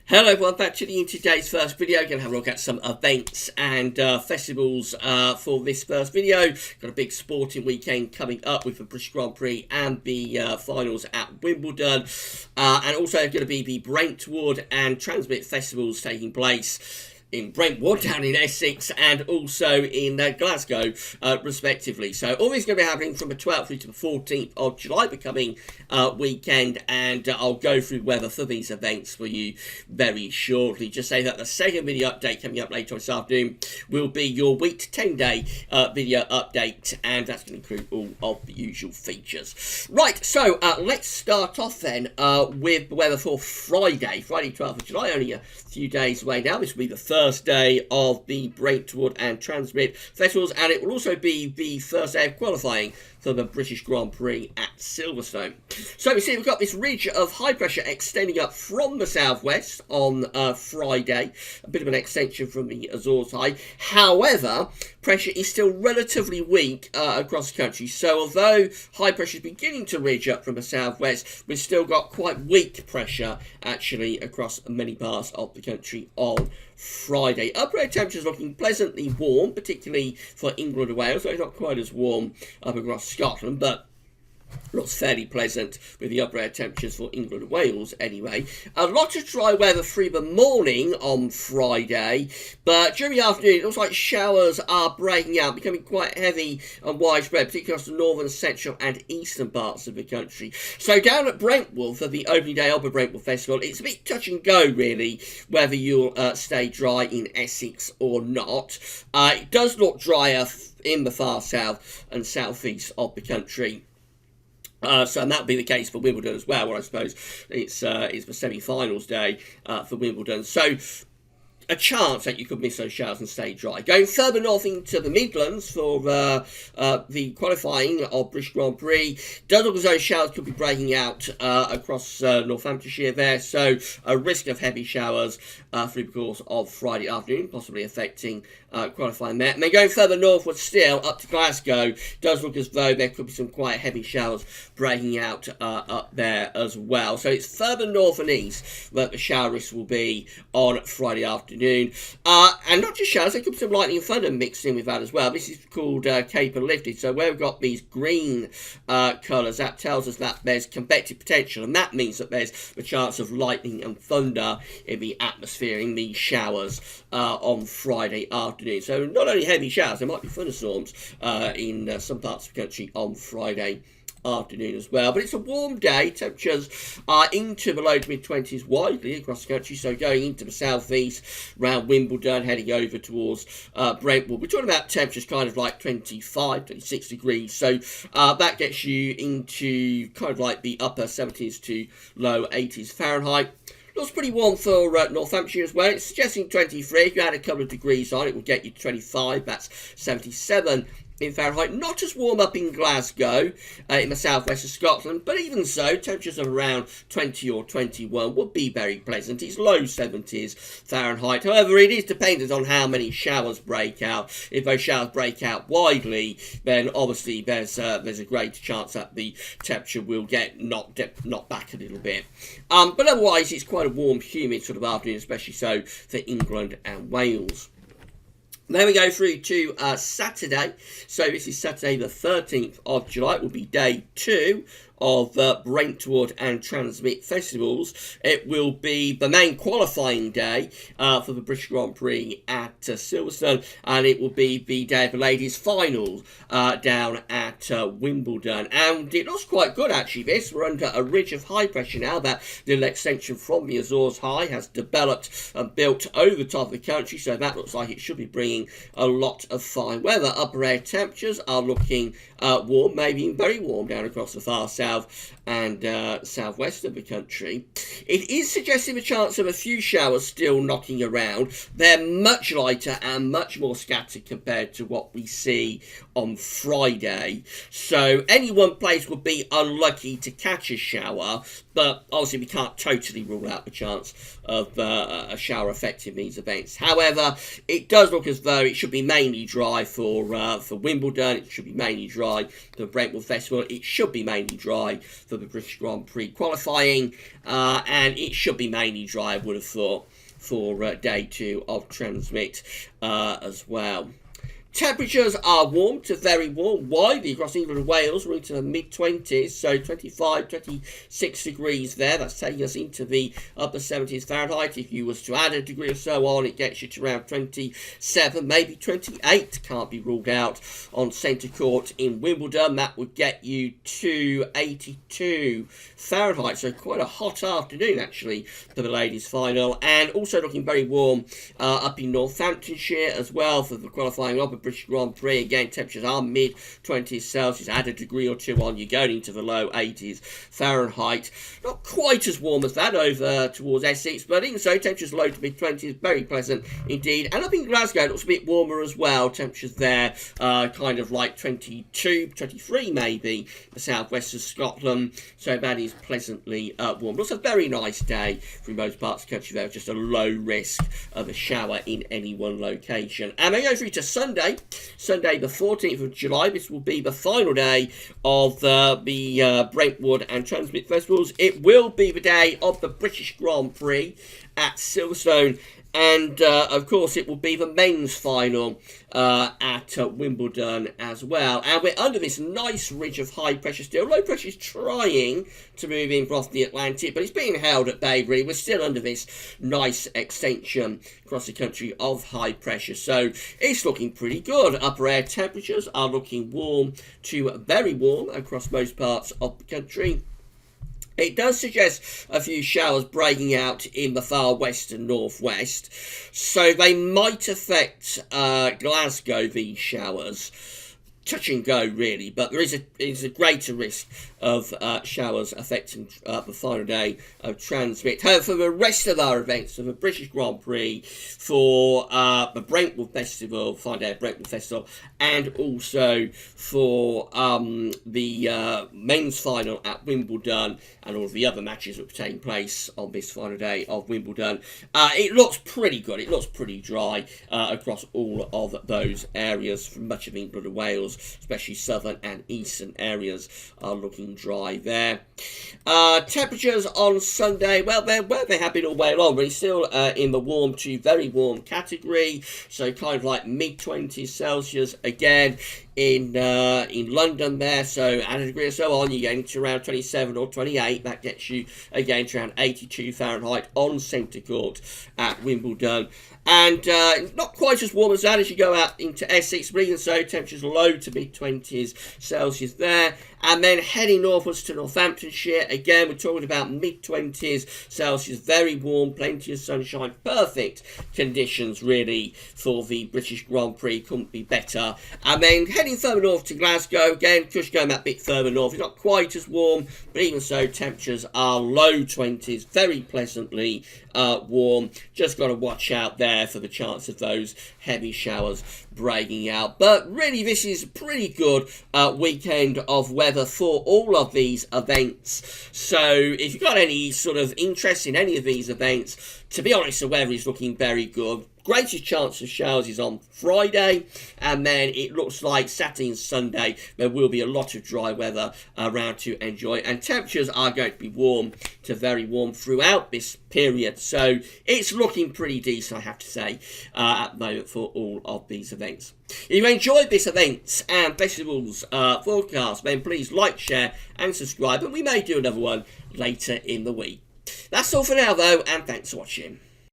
Hello everyone, back to in today's first video. Going to have a look at some events and festivals for this first video. Got a big sporting weekend coming up with the British Grand Prix and the finals at Wimbledon. And also going to be the Brentwood and TRNSMT festivals taking place in Brentwood, down in Essex, and also in Glasgow, respectively. So all this is going to be happening from the 12th through to the 14th of July, becoming weekend, and I'll go through weather for these events for you very shortly. Just say that the second video update coming up later this afternoon will be your week 10-day video update, and that's going to include all of the usual features. Right, so let's start off then with the weather for Friday 12th of July, only a few days away now. This will be the first day of the Brentwood and TRNSMT festivals, and it will also be the first day of qualifying for the British Grand Prix at Silverstone. So we see we've got this ridge of high pressure extending up from the southwest on Friday, a bit of an extension from the Azores High. However, pressure is still relatively weak across the country, so although high pressure is beginning to ridge up from the southwest, we've still got quite weak pressure actually across many parts of the country on Friday. Upper air temperatures looking pleasantly warm, particularly for England and Wales, so it's not quite as warm up across Scotland, but looks fairly pleasant with the upper air temperatures for England and Wales anyway. A lot of dry weather through the morning on Friday, but during the afternoon it looks like showers are breaking out, becoming quite heavy and widespread, particularly across the northern, central and eastern parts of the country. So down at Brentwood for the opening day of the Brentwood Festival, it's a bit touch and go really whether you'll stay dry in Essex or not. It does look drier in the far south and southeast of the country. And that'll be the case for Wimbledon as well, where I suppose it's the semi-finals day for Wimbledon. So a chance that you could miss those showers and stay dry. Going further north into the Midlands for the qualifying of British Grand Prix, does look as though showers could be breaking out across Northamptonshire there, so a risk of heavy showers through the course of Friday afternoon, possibly affecting qualifying there. And then going further northward still, up to Glasgow, does look as though there could be some quite heavy showers breaking out up there as well. So it's further north and east that the shower risk will be on Friday afternoon. And not just showers, there could be some lightning and thunder mixed in with that as well. This is called Cape and Lifted. So where we've got these green colours, that tells us that there's convective potential, and that means that there's the chance of lightning and thunder in the atmosphere in these showers on Friday afternoon. So not only heavy showers, there might be thunderstorms in some parts of the country on Friday afternoon as well. But it's a warm day. Temperatures are into the low to mid-20s widely across the country, so going into the southeast around Wimbledon, heading over towards Brentwood, we're talking about temperatures kind of like 25, 26 degrees, so that gets you into kind of like the upper 70s to low 80s Fahrenheit. Looks pretty warm for Northamptonshire as well. It's suggesting 23. If you add a couple of degrees on, it will get you 25. That's 77 in Fahrenheit. Not as warm up in Glasgow in the southwest of Scotland, but even so, temperatures of around 20 or 21 would be very pleasant. It's low 70s Fahrenheit. However, it is dependent on how many showers break out. If those showers break out widely, then obviously there's a greater chance that the temperature will get knocked back a little bit. But otherwise, it's quite a warm, humid sort of afternoon, especially so for England and Wales. Then we go through to Saturday. So this is Saturday the 13th of July. It will be day 2 of Brentwood and TRNSMT festivals. It will be the main qualifying day for the British Grand Prix at Silverstone, and it will be the day of the ladies' finals down at Wimbledon. And it looks quite good actually. This we're under a ridge of high pressure now. That little extension from the Azores High has developed and built over the top of the country, so that looks like it should be bringing a lot of fine weather. Upper air temperatures are looking warm, maybe even very warm down across the far south and southwest of the country. It is suggesting a chance of a few showers still knocking around. They're much lighter and much more scattered compared to what we see on Friday. So any one place would be unlucky to catch a shower, but obviously we can't totally rule out the chance of a shower affecting these events. However, it does look as though it should be mainly dry for Wimbledon, it should be mainly dry for the Brentwood Festival, it should be mainly dry for the British Grand Prix qualifying, and it should be mainly dry, I would have thought, for day 2 of Transmit as well. Temperatures are warm to very warm, widely across England and Wales. We're into the mid-20s, so 25, 26 degrees there. That's taking us into the upper 70s Fahrenheit. If you was to add a degree or so on, it gets you to around 27, maybe 28. Can't be ruled out on centre court in Wimbledon. That would get you to 82 Fahrenheit, so quite a hot afternoon, actually, for the ladies' final. And also looking very warm up in Northamptonshire as well for the qualifying of the British Grand Prix. Again, temperatures are mid-20s Celsius. Add a degree or two on, you're going into the low 80s Fahrenheit. Not quite as warm as that over towards Essex, but even so, temperatures low to mid-20s. Very pleasant indeed. And up in Glasgow, it looks a bit warmer as well. Temperatures there kind of like 22, 23 maybe, the southwest of Scotland. So that is pleasantly warm. Looks a very nice day for most parts of the country there. Just a low risk of a shower in any one location. And we go through to Sunday the 14th of July. This will be the final day of the Brentwood and TRNSMT festivals. It will be the day of the British Grand Prix at Silverstone. And, of course, it will be the men's final at Wimbledon as well. And we're under this nice ridge of high pressure still. Low pressure is trying to move in across the Atlantic, but it's being held at bay, really. We're still under this nice extension across the country of high pressure. So it's looking pretty good. Upper air temperatures are looking warm to very warm across most parts of the country. It does suggest a few showers breaking out in the far west and northwest, so they might affect Glasgow, these showers. Touch and go, really, but there is a greater risk of showers affecting the final day of Transmit. However, for the rest of our events, for the British Grand Prix, for the Brentwood Festival, final day of Brentwood Festival, and also for the men's final at Wimbledon, and all of the other matches that are taking place on this final day of Wimbledon, it looks pretty good. It looks pretty dry across all of those areas from much of England and Wales. Especially southern and eastern areas are looking dry there. Temperatures on Sunday, well, they're where they have been all way long, really, still in the warm to very warm category, so kind of like mid-20s Celsius again in London there, so add a degree or so on, you're getting to around 27 or 28. That gets you again to around 82 Fahrenheit on centre court at Wimbledon. And not quite as warm as that as you go out into Essex, but even so, temperatures low to mid-20s Celsius there. And then heading northwards to Northamptonshire, again, we're talking about mid-20s Celsius, very warm, plenty of sunshine, perfect conditions, really, for the British Grand Prix, couldn't be better. And then heading further north to Glasgow, again, just going that bit further north, it's not quite as warm, but even so, temperatures are low 20s, very pleasantly warm. Just got to watch out there for the chance of those heavy showers breaking out. But really, this is a pretty good weekend of weather for all of these events. So if you've got any sort of interest in any of these events, to be honest, the weather is looking very good. Greatest chance of showers is on Friday, and then it looks like Saturday and Sunday there will be a lot of dry weather around to enjoy, and temperatures are going to be warm to very warm throughout this period. So it's looking pretty decent, I have to say, at the moment for all of these events. If you enjoyed this events and festivals forecast, then please like, share and subscribe, and we may do another one later in the week. That's all for now though, and thanks for watching.